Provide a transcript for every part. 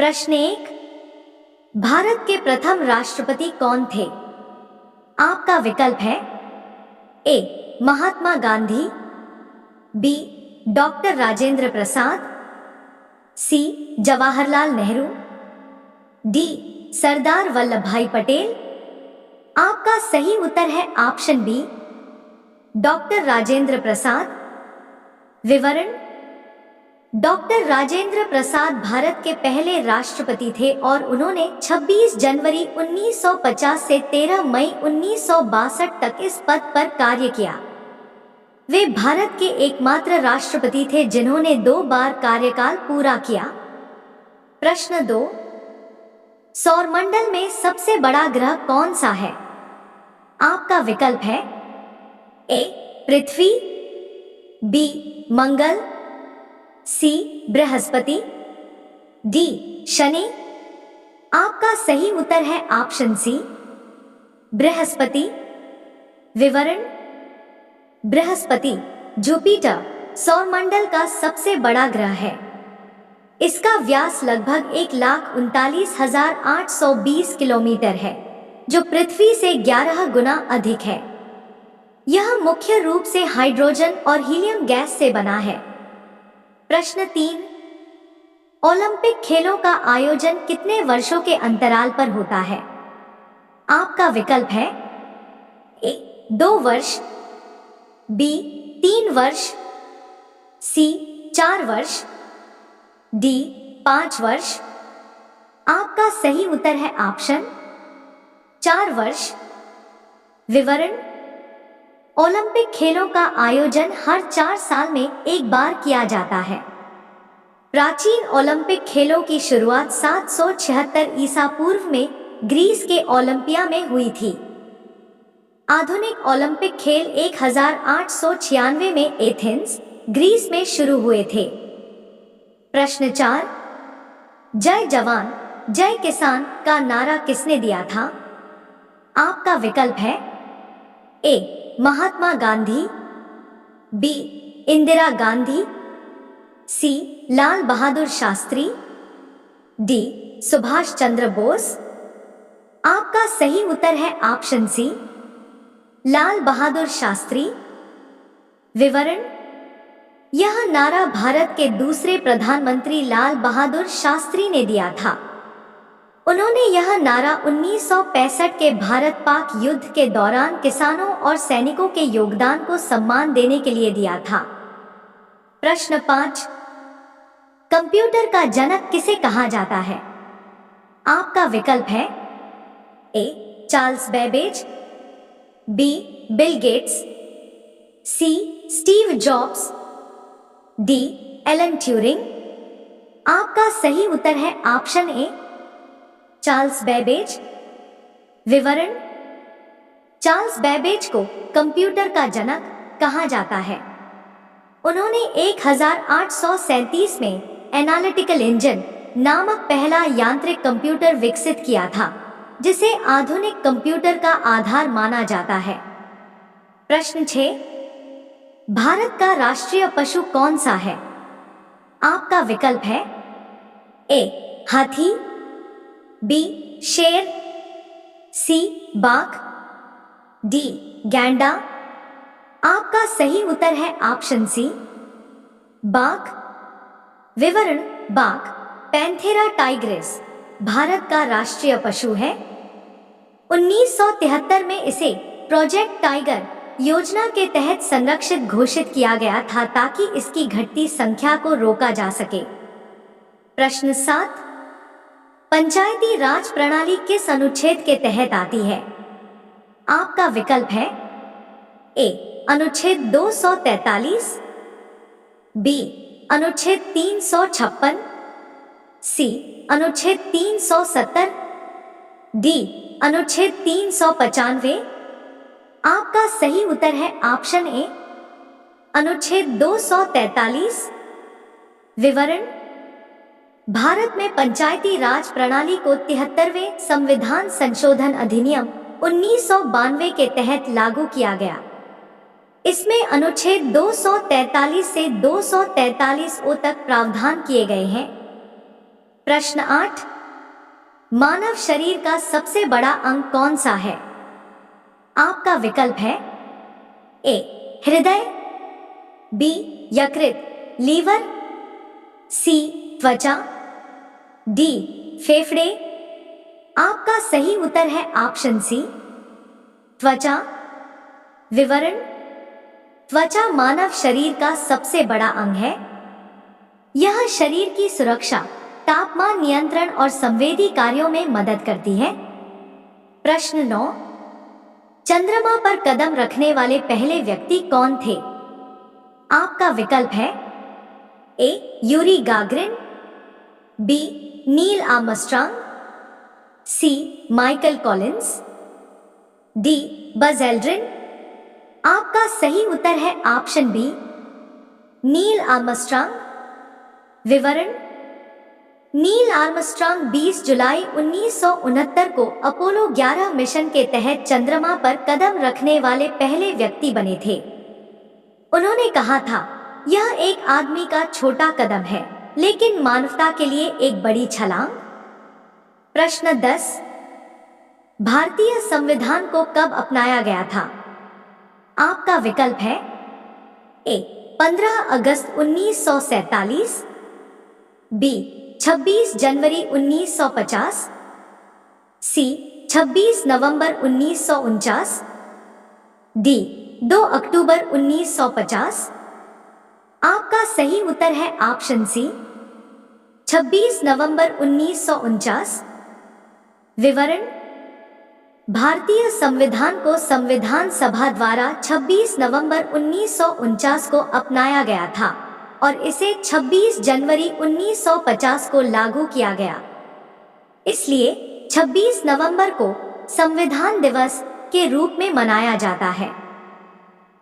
प्रश्न 1। भारत के प्रथम राष्ट्रपति कौन थे? आपका विकल्प है ए महात्मा गांधी, बी डॉक्टर राजेंद्र प्रसाद, सी जवाहरलाल नेहरू, डी सरदार वल्लभ भाई पटेल। आपका सही उत्तर है option B doctor Rajendra Prasad. विवरण: डॉक्टर राजेंद्र प्रसाद भारत के पहले राष्ट्रपति थे और उन्होंने 26 जनवरी 1950 से 13 मई 1962 तक इस पद पर कार्य किया। वे भारत के एकमात्र राष्ट्रपति थे जिन्होंने 2 बार कार्यकाल पूरा किया। प्रश्न 2। सौरमंडल में सबसे बड़ा ग्रह कौन सा है? आपका विकल्प है ए पृथ्वी, बी मंगल, सी बृहस्पति, डी शनि। आपका सही उत्तर है ऑप्शन सी बृहस्पति। विवरण: बृहस्पति जुपिटर सौरमंडल का सबसे बड़ा ग्रह है। इसका व्यास लगभग 1,39,820 किलोमीटर है, जो पृथ्वी से 11 गुना अधिक है। यह मुख्य रूप से हाइड्रोजन और हीलियम गैस से बना है। प्रश्न 3। ओलंपिक खेलों का आयोजन कितने वर्षों के अंतराल पर होता है? आपका विकल्प है ए 2 वर्ष, बी 3 वर्ष, सी 4 वर्ष, डी 5 वर्ष। आपका सही उत्तर है ऑप्शन 4 वर्ष। विवरण: ओलंपिक खेलों का आयोजन हर 4 साल में एक बार किया जाता है। प्राचीन ओलंपिक खेलों की शुरुआत 776 ईसा पूर्व में ग्रीस के ओलंपिया में हुई थी। आधुनिक ओलंपिक खेल 1896 में एथेंस, ग्रीस में शुरू हुए थे। प्रश्न 4। जय जवान जय किसान का नारा किसने दिया था? आपका विकल्प है ए महात्मा गांधी, बी इंदिरा गांधी, सी लाल बहादुर शास्त्री, डी सुभाष चंद्र बोस। आपका सही उत्तर है ऑप्शन सी लाल बहादुर शास्त्री। विवरण: यह नारा भारत के दूसरे प्रधानमंत्री लाल बहादुर शास्त्री ने दिया था। उन्होंने यह नारा 1965 के भारत पाक युद्ध के दौरान किसानों और सैनिकों के योगदान को सम्मान देने के लिए दिया था। प्रश्न 5। कंप्यूटर का जनक किसे कहा जाता है? आपका विकल्प है A Charles Babbage, B Bill Gates, C Steve Jobs, D Alan Turing. आपका सही उत्तर है ऑप्शन ए चार्ल्स बेबेज। विवरण: चार्ल्स बेबेज को कंप्यूटर का जनक कहा जाता है। उन्होंने 1837 में एनालिटिकल इंजन नामक पहला यांत्रिक कंप्यूटर विकसित किया था, जिसे आधुनिक कंप्यूटर का आधार माना जाता है। प्रश्न 6। भारत का राष्ट्रीय पशु कौन सा है? आपका विकल्प है ए हाथी, बी शेर, सी बाघ, डी गैंडा। आपका सही उत्तर है ऑप्शन सी बाघ। विवरण: बाघ पैंथेरा टाइग्रिस भारत का राष्ट्रीय पशु है। 1973 में इसे प्रोजेक्ट टाइगर योजना के तहत संरक्षित घोषित किया गया था ताकि इसकी घटती संख्या को रोका जा सके। प्रश्न 7। पंचायती राज प्रणाली किस अनुच्छेद के तहत आती है? आपका विकल्प है ए अनुच्छेद 243, बी अनुच्छेद 356, सी अनुच्छेद 370, डी अनुच्छेद 395। आपका सही उत्तर है ऑप्शन ए अनुच्छेद 243। विवरण: भारत में पंचायती राज प्रणाली को 73वें संविधान संशोधन अधिनियम 1992 के तहत लागू किया गया। इसमें अनुच्छेद 243 से 243 ओ तक प्रावधान किए गए हैं। प्रश्न 8, मानव शरीर का सबसे बड़ा अंग कौन सा है? आपका विकल्प है ए हृदय, बी यकृत लीवर, सी त्वचा, डी फेफड़े। आपका सही उत्तर है ऑप्शन सी त्वचा। विवरण: त्वचा मानव शरीर का सबसे बड़ा अंग है। यह शरीर की सुरक्षा, तापमान नियंत्रण और संवेदी कार्यों में मदद करती है। प्रश्न 9, चंद्रमा पर कदम रखने वाले पहले व्यक्ति कौन थे? आपका विकल्प है A Yuri Gagarin, B Neil Armstrong, C Michael Collins, D Buzz Aldrin. आपका सही उत्तर है ऑप्शन बी नील आर्मस्ट्रांग। विवरण: नील आर्मस्ट्रांग 20 जुलाई 1969 को अपोलो 11 मिशन के तहत चंद्रमा पर कदम रखने वाले पहले व्यक्ति बने थे। उन्होंने कहा था, यह एक आदमी का छोटा कदम है, लेकिन मानवता के लिए एक बड़ी छलांग। प्रश्न 10, भारतीय संविधान को कब अपनाया गया था? आपका विकल्प है ए 15 अगस्त 1947, बी 26 जनवरी 1950, सी 26 नवंबर 1949, डी 2 अक्टूबर 1950। आपका सही उत्तर है ऑप्शन सी 26 नवंबर 1949। विवरण: भारतीय संविधान को संविधान सभा द्वारा 26 नवंबर 1949 को अपनाया गया था और इसे 26 जनवरी 1950 को लागू किया गया। इसलिए 26 नवंबर को संविधान दिवस के रूप में मनाया जाता है।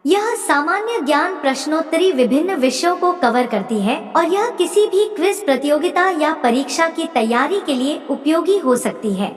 यह सामान्य ज्ञान प्रश्नोत्तरी विभिन्न विषयों को कवर करती है और यह किसी भी क्विज प्रतियोगिता या परीक्षा की तैयारी के लिए उपयोगी हो सकती है।